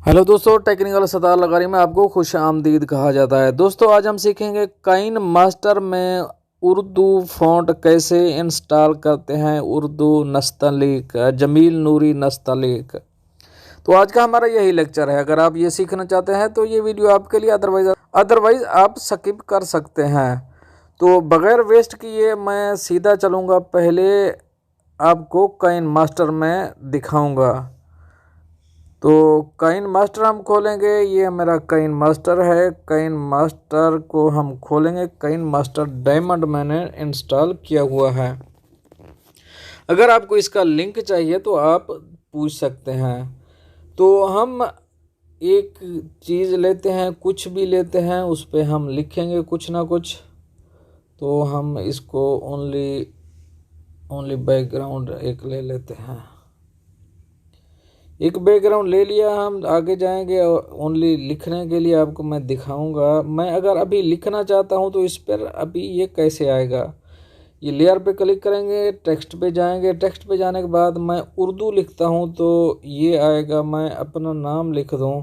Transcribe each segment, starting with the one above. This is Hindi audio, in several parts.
हेलो दोस्तों, टेक्निकल सतार लगारी में आपको खुश आमदीद कहा जाता है। दोस्तों आज हम सीखेंगे काइन मास्टर में उर्दू फ़ॉन्ट कैसे इंस्टॉल करते हैं। उर्दू नस्तलीक, जमील नूरी नस्तलीक। तो आज का हमारा यही लेक्चर है। अगर आप ये सीखना चाहते हैं तो ये वीडियो आपके लिए, अदरवाइज आप स्किप कर सकते हैं। तो बगैर वेस्ट किए मैं सीधा चलूँगा, पहले आपको काइन मास्टर में दिखाऊँगा। तो काइन मास्टर हम खोलेंगे। ये मेरा काइन मास्टर है। काइन मास्टर को हम खोलेंगे। काइन मास्टर डायमंड मैंने इंस्टॉल किया हुआ है। अगर आपको इसका लिंक चाहिए तो आप पूछ सकते हैं। तो हम एक चीज़ लेते हैं, कुछ भी लेते हैं, उस पर हम लिखेंगे कुछ ना कुछ। तो हम इसको ओनली बैकग्राउंड एक ले लेते हैं। एक बैकग्राउंड ले लिया, हम आगे जाएंगे और ओनली लिखने के लिए आपको मैं दिखाऊंगा। मैं अगर अभी लिखना चाहता हूं तो इस पर अभी ये कैसे आएगा। ये लेयर पे क्लिक करेंगे, टेक्स्ट पे जाएंगे। टेक्स्ट पे जाने के बाद मैं उर्दू लिखता हूं तो ये आएगा। मैं अपना नाम लिख दूं,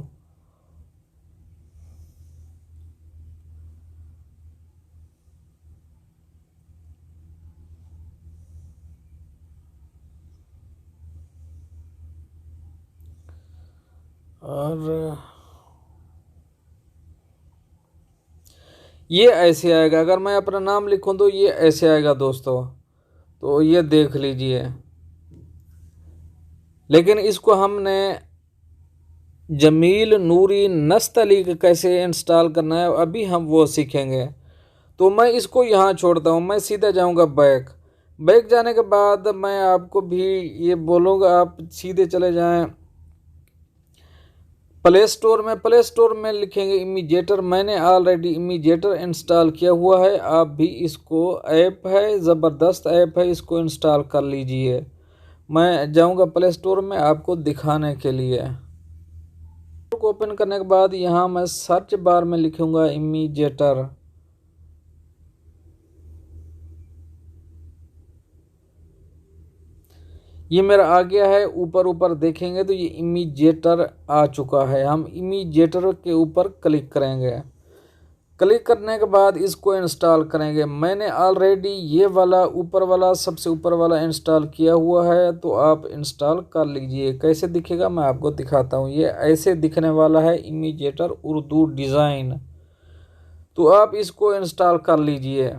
और ये ऐसे आएगा। अगर मैं अपना नाम लिखूं तो ये ऐसे आएगा दोस्तों। तो ये देख लीजिए। लेकिन इसको हमने जमील नूरी नस्तलीक कैसे इंस्टॉल करना है अभी हम वो सीखेंगे। तो मैं इसको यहाँ छोड़ता हूँ, मैं सीधा जाऊँगा बैक जाने के बाद मैं आपको भी ये बोलूँगा आप सीधे चले जाएं प्ले स्टोर में लिखेंगे इमीडिएटर। मैंने ऑलरेडी इमीडिएटर इंस्टॉल किया हुआ है। आप भी इसको, ऐप है, ज़बरदस्त ऐप है, इसको इंस्टॉल कर लीजिए। मैं जाऊँगा प्ले स्टोर में आपको दिखाने के लिए। को ओपन करने के बाद यहाँ मैं सर्च बार में लिखूंगा इमीडिएटर। ये मेरा आ गया है। ऊपर देखेंगे तो ये इमीडिएटर आ चुका है। हम इमीडिएटर के ऊपर क्लिक करेंगे। क्लिक करने के बाद इसको इंस्टॉल करेंगे। मैंने ऑलरेडी ये वाला ऊपर वाला, सबसे ऊपर वाला इंस्टॉल किया हुआ है। तो आप इंस्टॉल कर लीजिए। कैसे दिखेगा मैं आपको दिखाता हूँ। ये ऐसे दिखने वाला है, इमीडिएटर उर्दू डिज़ाइन। तो आप इसको इंस्टॉल कर लीजिए।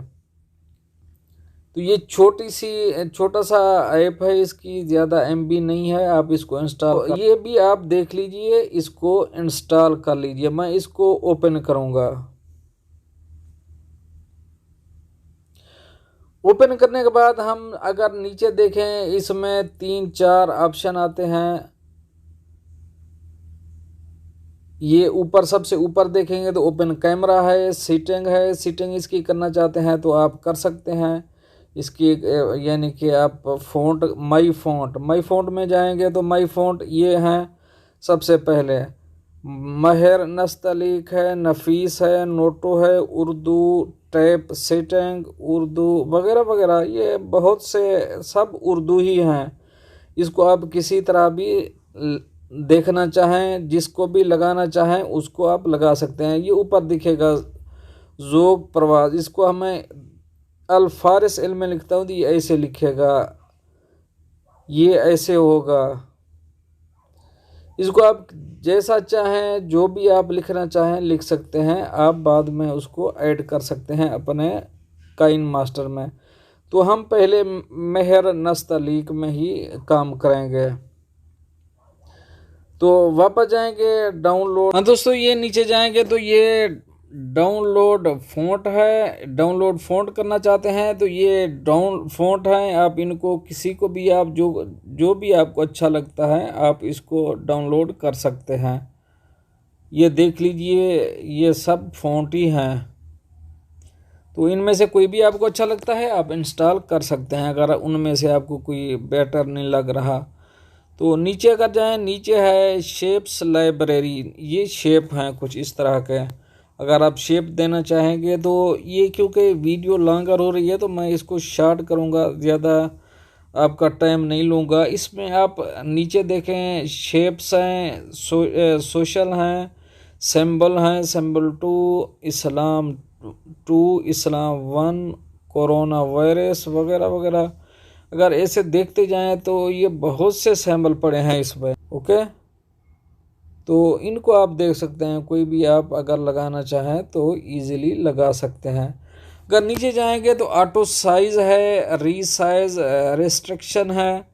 तो ये छोटा सा ऐप है, इसकी ज़्यादा MB नहीं है। आप इसको इंस्टॉल ये भी आप देख लीजिए, इसको इंस्टॉल कर लीजिए। मैं इसको ओपन करूँगा। ओपन करने के बाद हम अगर नीचे देखें, इसमें 3-4 ऑप्शन आते हैं। ये ऊपर, सबसे ऊपर देखेंगे तो ओपन कैमरा है, सीटिंग है। सीटिंग इसकी करना चाहते हैं तो आप कर सकते हैं इसकी। यानी कि आप फ़ॉन्ट, माई फ़ॉन्ट में जाएंगे तो माई फ़ॉन्ट ये हैं। सबसे पहले महर नस्तलीक है, नफीस है, नोटो है, उर्दू टैप सेटिंग, उर्दू वगैरह वगैरह। ये बहुत से सब उर्दू ही हैं। इसको आप किसी तरह भी देखना चाहें, जिसको भी लगाना चाहें उसको आप लगा सकते हैं। ये ऊपर दिखेगा ज़ोक परवाज़। इसको हमें अल्फारिस इल्म में लिखता हूँ तो ये ऐसे लिखेगा, ये ऐसे होगा। इसको आप जैसा चाहें, जो भी आप लिखना चाहें लिख सकते हैं। आप बाद में उसको ऐड कर सकते हैं अपने काइन मास्टर में। तो हम पहले महर नस्तलीक में ही काम करेंगे। तो वापस जाएंगे डाउनलोड। हाँ दोस्तों, ये नीचे जाएंगे तो ये डाउनलोड फ़ॉन्ट है। डाउनलोड फ़ॉन्ट करना चाहते हैं तो ये डाउन फ़ॉन्ट है। आप इनको किसी को भी, आप जो भी आपको अच्छा लगता है आप इसको डाउनलोड कर सकते हैं। ये देख लीजिए, ये सब फ़ॉन्ट ही हैं। तो इनमें से कोई भी आपको अच्छा लगता है आप इंस्टॉल कर सकते हैं, अगर उनमें से आपको कोई बेटर नहीं लग रहा। तो नीचे अगर जाएं, नीचे है शेप्स लाइब्रेरी। ये शेप हैं कुछ इस तरह के। अगर आप शेप देना चाहेंगे तो ये, क्योंकि वीडियो लॉन्गर हो रही है तो मैं इसको शॉर्ट करूँगा, ज़्यादा आपका टाइम नहीं लूँगा। इसमें आप नीचे देखें, शेप्स हैं, सोशल हैं, सिंबल हैं, सिंबल टू, इस्लाम वन, कोरोना वायरस वगैरह वगैरह। अगर ऐसे देखते जाएं तो ये बहुत से सिंबल पड़े हैं इसमें। ओके, तो इनको आप देख सकते हैं, कोई भी आप अगर लगाना चाहें तो इजीली लगा सकते हैं। अगर नीचे जाएंगे तो ऑटो साइज है, रीसाइज, रिस्ट्रिक्शन है।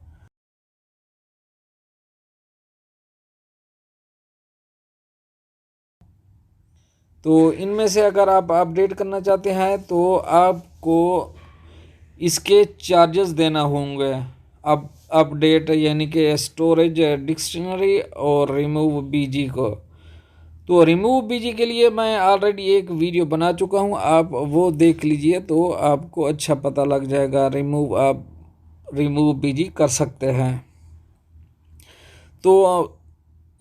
तो इनमें से अगर आप अपडेट करना चाहते हैं तो आपको इसके चार्जेस देना होंगे। अब अपडेट यानी कि स्टोरेज, डिक्शनरी और रिमूव बीजी को। तो रिमूव बीजी के लिए मैं ऑलरेडी एक वीडियो बना चुका हूं, आप वो देख लीजिए तो आपको अच्छा पता लग जाएगा। आप रिमूव बीजी कर सकते हैं। तो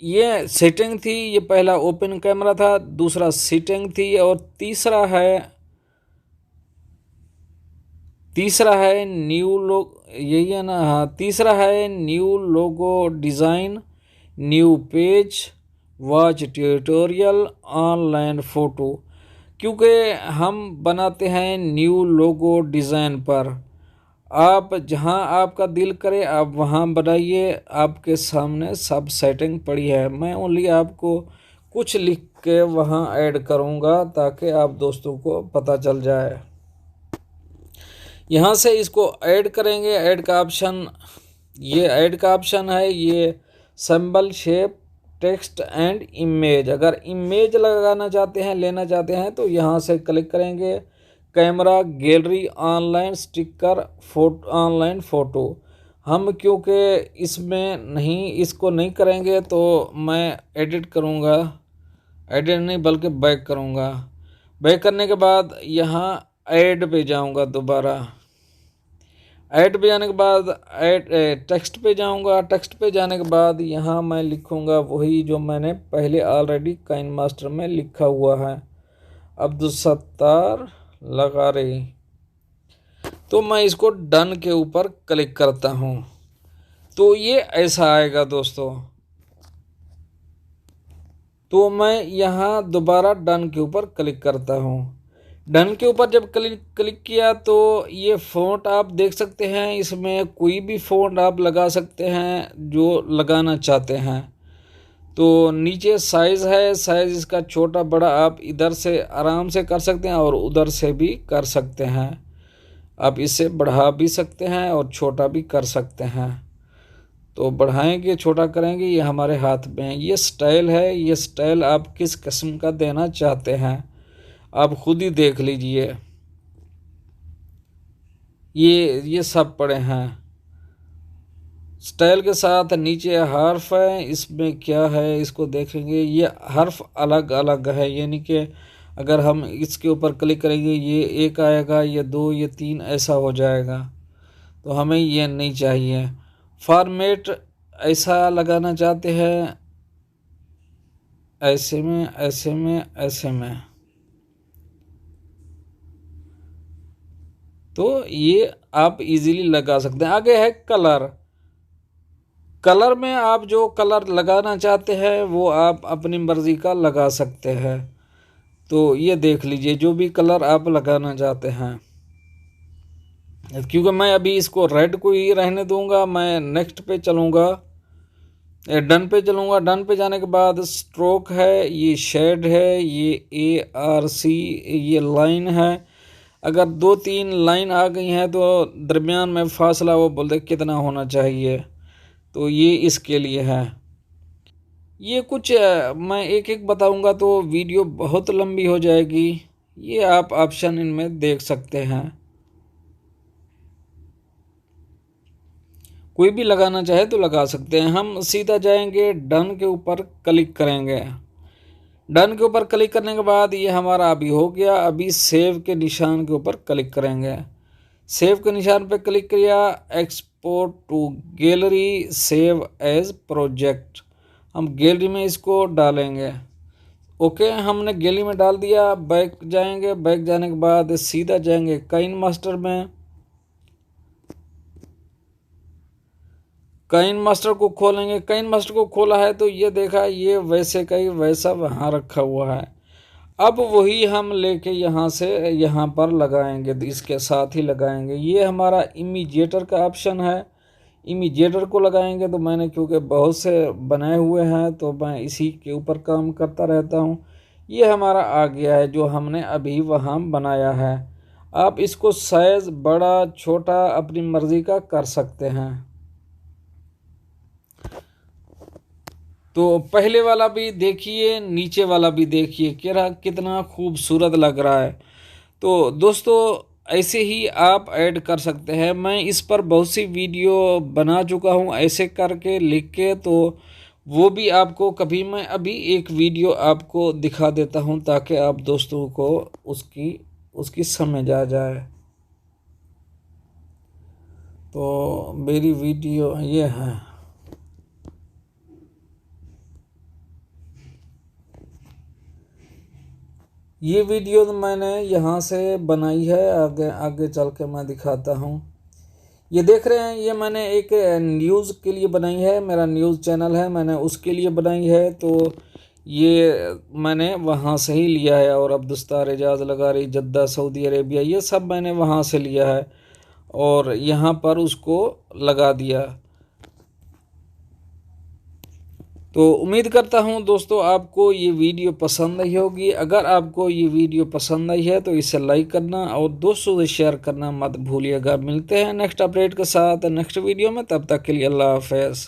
ये सेटिंग थी, ये पहला ओपन कैमरा था, दूसरा सेटिंग थी, और तीसरा है न्यू लोग, यही है ना, हाँ, तीसरा है new logo design, new page, watch tutorial, online photo. क्योंकि हम बनाते हैं न्यू लोगो डिज़ाइन पर, आप जहां आपका दिल करे आप वहां बनाइए। आपके सामने सब सेटिंग पड़ी है, मैं ओनली आपको कुछ लिख के वहां ऐड करूंगा ताकि आप दोस्तों को पता चल जाए। यहाँ से इसको ऐड करेंगे, ऐड का ऑप्शन, ये ऐड का ऑप्शन है, ये symbol, shape, text and image. अगर इमेज लगाना चाहते हैं, लेना चाहते हैं तो यहाँ से क्लिक करेंगे, camera, gallery, online sticker, photo, online photo. हम क्योंकि इसको नहीं करेंगे तो मैं एडिट करूँगा, एडिट नहीं बल्कि बैक करूँगा। बैक करने के बाद यहाँ ऐड पे जाऊँगा, दोबारा ऐड पे जाने के बाद ऐड टेक्स्ट पे जाऊंगा। टेक्स्ट पे जाने के बाद यहाँ मैं लिखूंगा वही जो मैंने पहले ऑलरेडी काइन मास्टर में लिखा हुआ है, अब्दुल सत्तार लगारे। तो मैं इसको डन के ऊपर क्लिक करता हूँ तो ये ऐसा आएगा दोस्तों। तो मैं यहाँ दोबारा डन के ऊपर क्लिक करता हूँ। डन के ऊपर जब क्लिक किया तो ये फ़ॉन्ट आप देख सकते हैं, इसमें कोई भी फ़ॉन्ट आप लगा सकते हैं जो लगाना चाहते हैं। तो नीचे साइज़ है, साइज़ इसका छोटा बड़ा आप इधर से आराम से कर सकते हैं और उधर से भी कर सकते हैं। आप इसे बढ़ा भी सकते हैं और छोटा भी कर सकते हैं। तो बढ़ाएंगे, छोटा करेंगे, ये हमारे हाथ में है। ये स्टाइल है, ये स्टाइल आप किस किस्म का देना चाहते हैं आप खुद ही देख लीजिए। ये सब पड़े हैं स्टाइल के साथ। नीचे हर्फ है, इसमें क्या है इसको देखेंगे, ये हर्फ अलग अलग है, यानी कि अगर हम इसके ऊपर क्लिक करेंगे ये एक आएगा, ये दो, ये तीन, ऐसा हो जाएगा। तो हमें ये नहीं चाहिए। फॉर्मेट ऐसा लगाना चाहते हैं, ऐसे में, ऐसे में, ऐसे में। तो ये आप इजीली लगा सकते हैं। आगे है कलर। कलर में आप जो कलर लगाना चाहते हैं वो आप अपनी मर्ज़ी का लगा सकते हैं। तो ये देख लीजिए जो भी कलर आप लगाना चाहते हैं। क्योंकि मैं अभी इसको रेड को ही रहने दूंगा, मैं नेक्स्ट पे चलूँगा, डन पे चलूँगा। डन पे जाने के बाद स्ट्रोक है, ये शेड है, ये ARC, ये लाइन है। अगर 2-3 लाइन आ गई हैं तो दरमियान में फासला वो बोलते कितना होना चाहिए, तो ये इसके लिए है। ये कुछ मैं एक एक बताऊंगा तो वीडियो बहुत लंबी हो जाएगी। ये आप ऑप्शन इनमें देख सकते हैं, कोई भी लगाना चाहे तो लगा सकते हैं। हम सीधा जाएंगे, डन के ऊपर क्लिक करेंगे। डन के ऊपर क्लिक करने के बाद ये हमारा अभी हो गया। अभी सेव के निशान के ऊपर क्लिक करेंगे। सेव के निशान पर क्लिक किया, export to gallery, save as project, हम गैलरी में इसको डालेंगे। ओके, हमने गैलरी में डाल दिया। बैक जाएंगे, बैक जाने के बाद सीधा जाएंगे काइन मास्टर में। काइन मास्टर को खोलेंगे। काइन मास्टर को खोला है तो ये देखा, ये वैसे का ही वैसा वहाँ रखा हुआ है। अब वही हम लेके यहाँ से यहाँ पर लगाएंगे, इसके साथ ही लगाएंगे। ये हमारा इमीडिएटर का ऑप्शन है, इमीडिएटर को लगाएंगे। तो मैंने क्योंकि बहुत से बनाए हुए हैं तो मैं इसी के ऊपर काम करता रहता हूँ। ये हमारा आ गया है जो हमने अभी वहाँ बनाया है। आप इसको साइज बड़ा छोटा अपनी मर्ज़ी का कर सकते हैं। तो पहले वाला भी देखिए, नीचे वाला भी देखिए, कितना खूबसूरत लग रहा है। तो दोस्तों ऐसे ही आप ऐड कर सकते हैं। मैं इस पर बहुत सी वीडियो बना चुका हूं ऐसे करके लिख के, तो वो भी आपको कभी मैं अभी एक वीडियो आपको दिखा देता हूं ताकि आप दोस्तों को उसकी समझ आ जाए। तो मेरी वीडियो ये है। ये वीडियो तो मैंने यहाँ से बनाई है, आगे आगे चल के मैं दिखाता हूँ। ये देख रहे हैं, ये मैंने एक न्यूज़ के लिए बनाई है, मेरा न्यूज़ चैनल है, मैंने उसके लिए बनाई है। तो ये मैंने वहाँ से ही लिया है। और अब्दुस्तार एजाज लगारी जद्दा सऊदी अरेबिया, ये सब मैंने वहाँ से लिया है और यहाँ पर उसको लगा दिया। तो उम्मीद करता हूं दोस्तों आपको ये वीडियो पसंद आई होगी। अगर आपको ये वीडियो पसंद आई है तो इसे लाइक करना और दोस्तों से शेयर करना मत भूलिएगा। मिलते हैं नेक्स्ट अपडेट के साथ नेक्स्ट वीडियो में, तब तक के लिए अल्लाह हाफ़िज़।